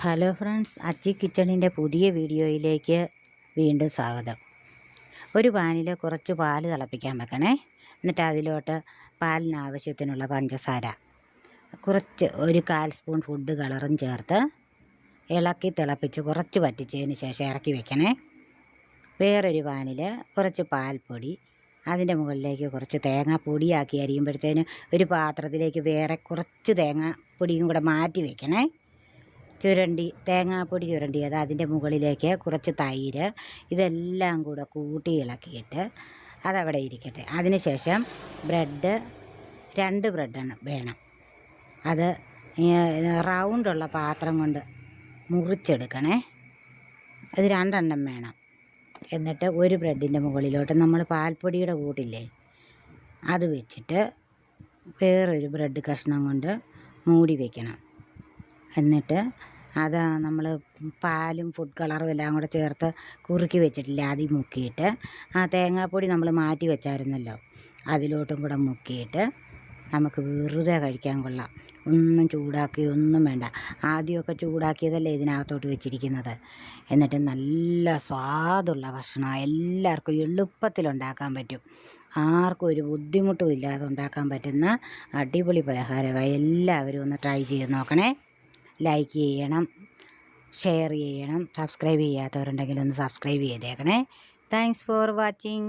Hello friends, അച്ചി കിച്ചണിൻ്റെ പുതിയ വീഡിയോയിലേക്ക് വീണ്ടും സ്വാഗതം. ഒരു പാനിൽ കുറച്ച് പാൽ തിളപ്പിക്കാൻ വെക്കണേ. എന്നിട്ട് അതിലോട്ട് പാലിന് ആവശ്യത്തിനുള്ള പഞ്ചസാര, കുറച്ച് ഒരു 1/4 സ്പൂൺ ഫുഡ് കളറും ചേർത്ത് ഇളക്കി തിളപ്പിച്ച് കുറച്ച് വറ്റിച്ചതിന് ശേഷം ഇറക്കി വെക്കണേ. വേറൊരു പാനിൽ കുറച്ച് പാൽപ്പൊടി, അതിൻ്റെ മുകളിലേക്ക് കുറച്ച് തേങ്ങാപ്പൊടിയാക്കി അരിയുമ്പോഴത്തേന് ഒരു പാത്രത്തിലേക്ക് വേറെ കുറച്ച് തേങ്ങാപ്പൊടിയും കൂടെ മാറ്റി വെക്കണേ. തേങ്ങാപ്പൊടി ചുരണ്ടിയത് അതിൻ്റെ മുകളിലേക്ക് കുറച്ച് തൈര്, ഇതെല്ലാം കൂടെ കൂട്ടി ഇളക്കിയിട്ട് അതവിടെ ഇരിക്കട്ടെ. അതിനുശേഷം ബ്രെഡ് 2 ബ്രെഡാണ് വേണം. അത് റൗണ്ടുള്ള പാത്രം കൊണ്ട് മുറിച്ചെടുക്കണേ. അത് 2 എണ്ണം വേണം. എന്നിട്ട് ഒരു ബ്രെഡിൻ്റെ മുകളിലോട്ട് നമ്മൾ പാൽപ്പൊടിയുടെ കൂട്ടില്ലേ അത് വെച്ചിട്ട് വേറൊരു ബ്രെഡ് കഷ്ണം കൊണ്ട് മൂടി വയ്ക്കണം. എന്നിട്ട് അത് നമ്മൾ പാലും ഫുഡ് കളറും എല്ലാം കൂടെ ചേർത്ത് കുറുക്കി വെച്ചിട്ടില്ല, അതിൽ മുക്കിയിട്ട് ആ തേങ്ങാപ്പൊടി നമ്മൾ മാറ്റി വെച്ചായിരുന്നല്ലോ അതിലോട്ടും കൂടെ മുക്കിയിട്ട് നമുക്ക് വെറുതെ കഴിക്കാൻ കൊള്ളാം. ഒന്നും ചൂടാക്കി ഒന്നും വേണ്ട. ആദ്യമൊക്കെ ചൂടാക്കിയതല്ലേ ഇതിനകത്തോട്ട് വെച്ചിരിക്കുന്നത്. എന്നിട്ട് നല്ല സ്വാദുള്ള ഭക്ഷണം, എല്ലാവർക്കും എളുപ്പത്തിലുണ്ടാക്കാൻ പറ്റും. ആർക്കും ഒരു ബുദ്ധിമുട്ടും ഇല്ലാതെ ഉണ്ടാക്കാൻ പറ്റുന്ന അടിപൊളി പലഹാരമായി. എല്ലാവരും ഒന്ന് ട്രൈ ചെയ്ത് നോക്കണേ. ലൈക്ക് ചെയ്യണം, ഷെയർ ചെയ്യണം, സബ്സ്ക്രൈബ് ചെയ്യാത്തവരുണ്ടെങ്കിൽ ഒന്ന് സബ്സ്ക്രൈബ് ചെയ്തേക്കണേ. Thanks for watching.